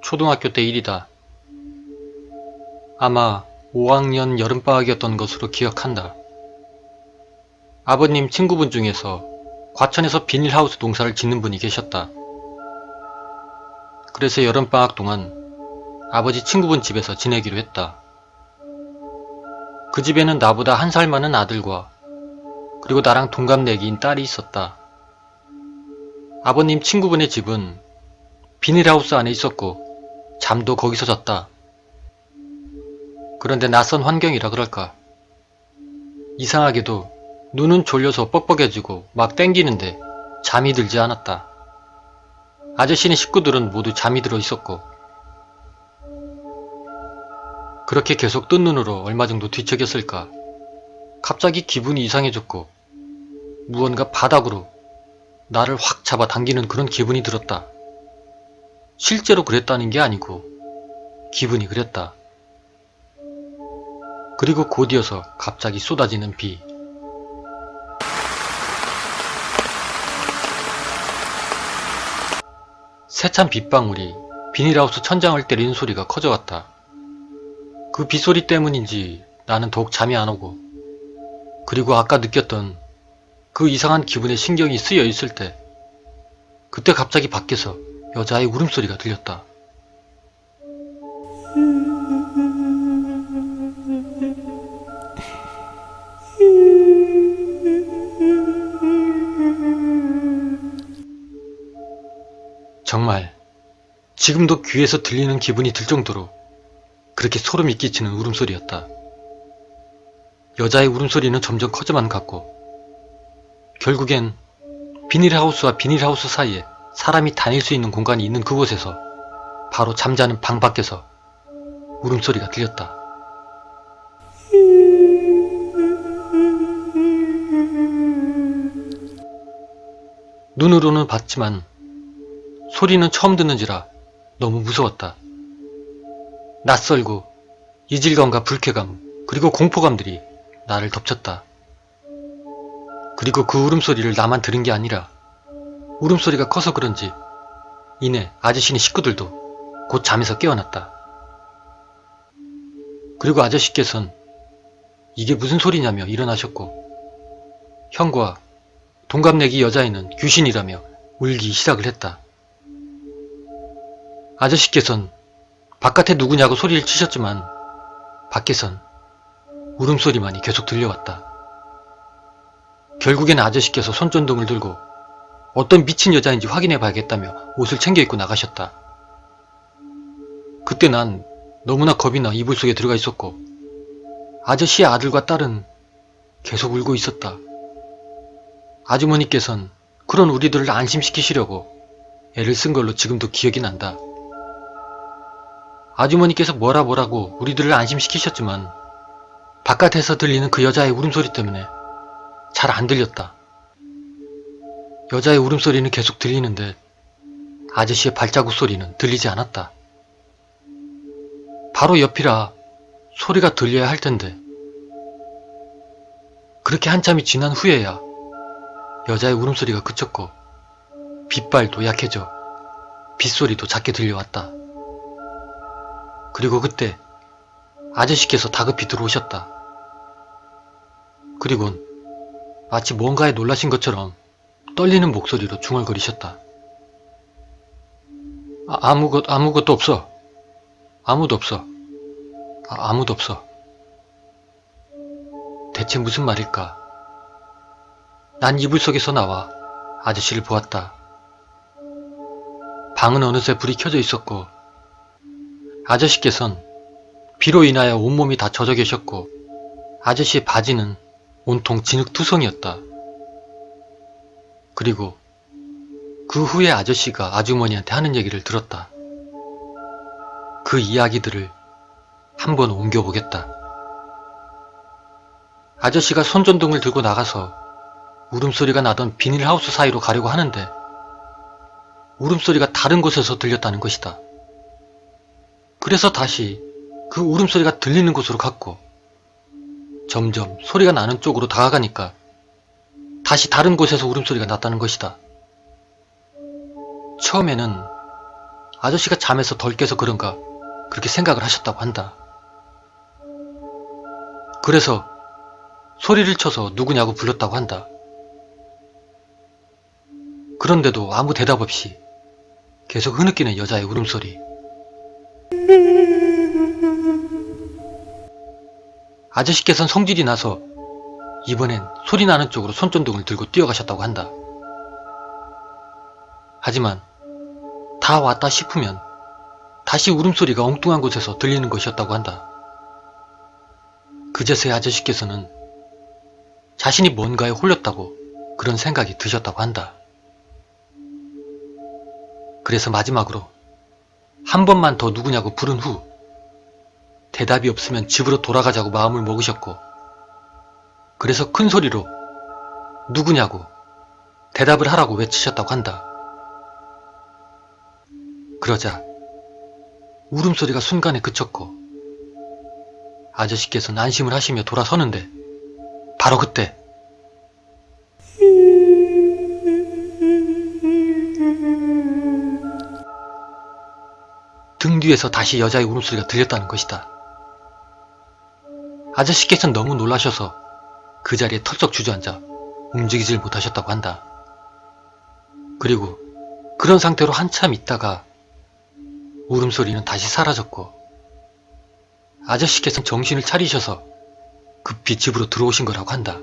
초등학교 때 일이다. 아마 5학년 여름방학이었던 것으로 기억한다. 아버님 친구분 중에서 과천에서 비닐하우스 농사를 짓는 분이 계셨다. 그래서 여름방학 동안 아버지 친구분 집에서 지내기로 했다. 그 집에는 나보다 1살 많은 아들과 그리고 나랑 동갑내기인 딸이 있었다. 아버님 친구분의 집은 비닐하우스 안에 있었고 잠도 거기서 잤다. 그런데 낯선 환경이라 그럴까. 이상하게도 눈은 졸려서 뻑뻑해지고 막 땡기는데 잠이 들지 않았다. 아저씨네 식구들은 모두 잠이 들어 있었고 그렇게 계속 뜬 눈으로 얼마 정도 뒤척였을까. 갑자기 기분이 이상해졌고 무언가 바닥으로 나를 확 잡아 당기는 그런 기분이 들었다. 실제로 그랬다는 게 아니고 기분이 그랬다. 그리고 곧이어서 갑자기 쏟아지는 비. 세찬 빗방울이 비닐하우스 천장을 때리는 소리가 커져갔다. 그 빗소리 때문인지 나는 더욱 잠이 안 오고 그리고 아까 느꼈던 그 이상한 기분에 신경이 쓰여 있을 때 그때 갑자기 밖에서 여자의 울음소리가 들렸다. 정말 지금도 귀에서 들리는 기분이 들 정도로 그렇게 소름이 끼치는 울음소리였다. 여자의 울음소리는 점점 커져만 갔고 결국엔 비닐하우스와 비닐하우스 사이에 사람이 다닐 수 있는 공간이 있는 그곳에서 바로 잠자는 방 밖에서 울음소리가 들렸다. 눈으로는 봤지만 소리는 처음 듣는지라 너무 무서웠다. 낯설고 이질감과 불쾌감 그리고 공포감들이 나를 덮쳤다. 그리고 그 울음소리를 나만 들은 게 아니라 울음소리가 커서 그런지 이내 아저씨네 식구들도 곧 잠에서 깨어났다. 그리고 아저씨께선 이게 무슨 소리냐며 일어나셨고 형과 동갑내기 여자애는 귀신이라며 울기 시작을 했다. 아저씨께선 바깥에 누구냐고 소리를 치셨지만 밖에선 울음소리만이 계속 들려왔다. 결국엔 아저씨께서 손전등을 들고 어떤 미친 여자인지 확인해 봐야겠다며 옷을 챙겨 입고 나가셨다. 그때 난 너무나 겁이 나 이불 속에 들어가 있었고 아저씨의 아들과 딸은 계속 울고 있었다. 아주머니께선 그런 우리들을 안심시키시려고 애를 쓴 걸로 지금도 기억이 난다. 아주머니께서 뭐라고 우리들을 안심시키셨지만 바깥에서 들리는 그 여자의 울음소리 때문에 잘 안 들렸다. 여자의 울음소리는 계속 들리는데 아저씨의 발자국 소리는 들리지 않았다. 바로 옆이라 소리가 들려야 할 텐데 그렇게 한참이 지난 후에야 여자의 울음소리가 그쳤고 빗발도 약해져 빗소리도 작게 들려왔다. 그리고 그때 아저씨께서 다급히 들어오셨다. 그리곤 마치 뭔가에 놀라신 것처럼 떨리는 목소리로 중얼거리셨다. 아무것도 없어. 아무도 없어. 아무도 없어. 대체 무슨 말일까? 난 이불 속에서 나와 아저씨를 보았다. 방은 어느새 불이 켜져 있었고 아저씨께선 비로 인하여 온몸이 다 젖어 계셨고 아저씨의 바지는 온통 진흙투성이었다. 그리고 그 후에 아저씨가 아주머니한테 하는 얘기를 들었다. 그 이야기들을 한번 옮겨보겠다. 아저씨가 손전등을 들고 나가서 울음소리가 나던 비닐하우스 사이로 가려고 하는데 울음소리가 다른 곳에서 들렸다는 것이다. 그래서 다시 그 울음소리가 들리는 곳으로 갔고 점점 소리가 나는 쪽으로 다가가니까 다시 다른 곳에서 울음소리가 났다는 것이다. 처음에는 아저씨가 잠에서 덜 깨서 그런가 그렇게 생각을 하셨다고 한다. 그래서 소리를 쳐서 누구냐고 불렀다고 한다. 그런데도 아무 대답 없이 계속 흐느끼는 여자의 울음소리. 아저씨께서는 성질이 나서 이번엔 소리 나는 쪽으로 손전등을 들고 뛰어가셨다고 한다. 하지만 다 왔다 싶으면 다시 울음소리가 엉뚱한 곳에서 들리는 것이었다고 한다. 그제서야 아저씨께서는 자신이 뭔가에 홀렸다고 그런 생각이 드셨다고 한다. 그래서 마지막으로 한 번만 더 누구냐고 부른 후 대답이 없으면 집으로 돌아가자고 마음을 먹으셨고, 그래서 큰 소리로 누구냐고 대답을 하라고 외치셨다고 한다. 그러자 울음소리가 순간에 그쳤고 아저씨께서는 안심을 하시며 돌아서는데 바로 그때 등 뒤에서 다시 여자의 울음소리가 들렸다는 것이다. 아저씨께서는 너무 놀라셔서 그 자리에 털썩 주저앉아 움직이질 못하셨다고 한다. 그리고 그런 상태로 한참 있다가 울음소리는 다시 사라졌고 아저씨께서는 정신을 차리셔서 급히 집으로 들어오신 거라고 한다.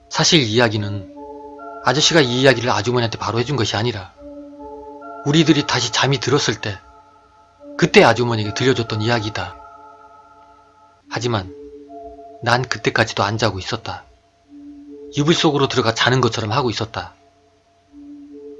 사실 이야기는 아저씨가 이 이야기를 아주머니한테 바로 해준 것이 아니라 우리들이 다시 잠이 들었을 때 그때 아주머니에게 들려줬던 이야기다. 하지만 난 그때까지도 안 자고 있었다. 이불 속으로 들어가 자는 것처럼 하고 있었다.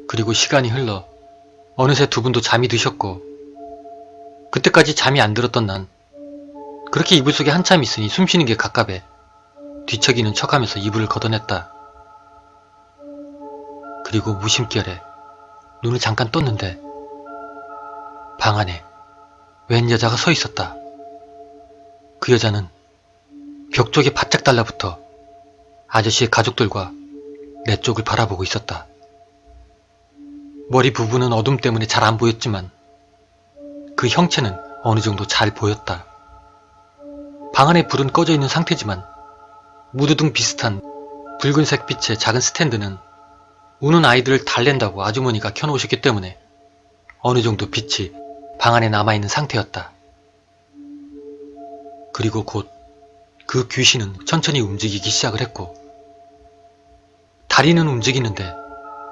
그리고 시간이 흘러 어느새 두 분도 잠이 드셨고 그때까지 잠이 안 들었던 난 그렇게 이불 속에 한참 있으니 숨쉬는 게 갑갑해 뒤척이는 척하면서 이불을 걷어냈다. 그리고 무심결에 눈을 잠깐 떴는데 방 안에 웬 여자가 서 있었다. 그 여자는 벽 쪽에 바짝 달라붙어 아저씨의 가족들과 내 쪽을 바라보고 있었다. 머리 부분은 어둠 때문에 잘 안 보였지만 그 형체는 어느 정도 잘 보였다. 방 안에 불은 꺼져 있는 상태지만 무드등 비슷한 붉은색 빛의 작은 스탠드는 우는 아이들을 달랜다고 아주머니가 켜놓으셨기 때문에 어느 정도 빛이 방 안에 남아있는 상태였다. 그리고 곧 그 귀신은 천천히 움직이기 시작을 했고 다리는 움직이는데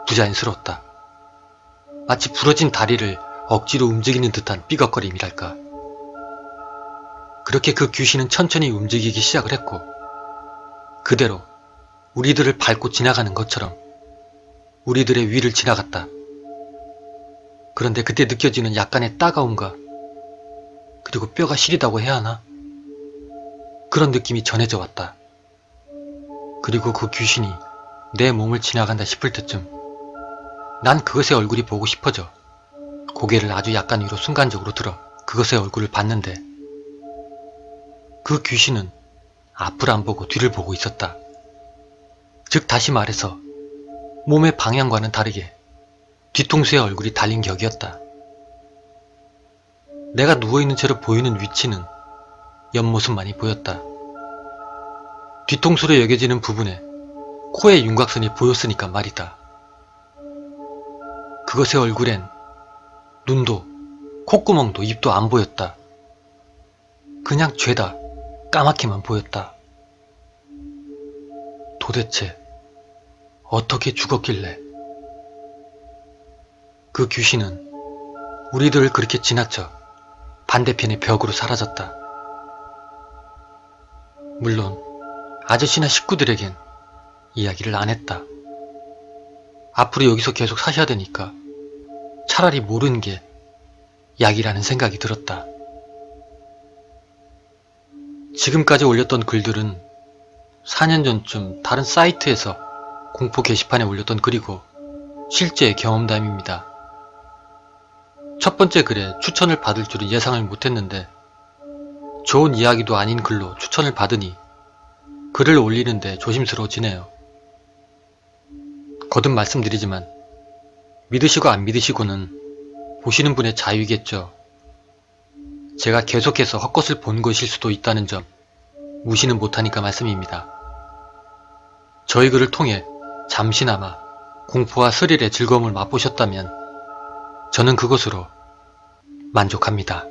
부자연스러웠다. 마치 부러진 다리를 억지로 움직이는 듯한 삐걱거림이랄까. 그렇게 그 귀신은 천천히 움직이기 시작을 했고 그대로 우리들을 밟고 지나가는 것처럼 우리들의 위를 지나갔다. 그런데 그때 느껴지는 약간의 따가움과 그리고 뼈가 시리다고 해야 하나? 그런 느낌이 전해져 왔다. 그리고 그 귀신이 내 몸을 지나간다 싶을 때쯤 난 그것의 얼굴이 보고 싶어져 고개를 아주 약간 위로 순간적으로 들어 그것의 얼굴을 봤는데 그 귀신은 앞을 안 보고 뒤를 보고 있었다. 즉 다시 말해서 몸의 방향과는 다르게 뒤통수에 얼굴이 달린 격이었다. 내가 누워있는 채로 보이는 위치는 옆모습만이 보였다. 뒤통수로 여겨지는 부분에 코의 윤곽선이 보였으니까 말이다. 그것의 얼굴엔 눈도 콧구멍도 입도 안 보였다. 그냥 죄다 까맣게만 보였다. 도대체 어떻게 죽었길래? 그 귀신은 우리들을 그렇게 지나쳐 반대편의 벽으로 사라졌다. 물론 아저씨나 식구들에겐 이야기를 안 했다. 앞으로 여기서 계속 사셔야 되니까 차라리 모르는 게 약이라는 생각이 들었다. 지금까지 올렸던 글들은 4년 전쯤 다른 사이트에서 공포 게시판에 올렸던 글이고 실제 경험담입니다. 첫 번째 글에 추천을 받을 줄은 예상을 못했는데 좋은 이야기도 아닌 글로 추천을 받으니 글을 올리는데 조심스러워지네요. 거듭 말씀드리지만 믿으시고 안 믿으시고는 보시는 분의 자유겠죠. 제가 계속해서 헛것을 본 것일 수도 있다는 점 무시는 못하니까 말씀입니다. 저희 글을 통해 잠시나마 공포와 스릴의 즐거움을 맛보셨다면 저는 그것으로 만족합니다.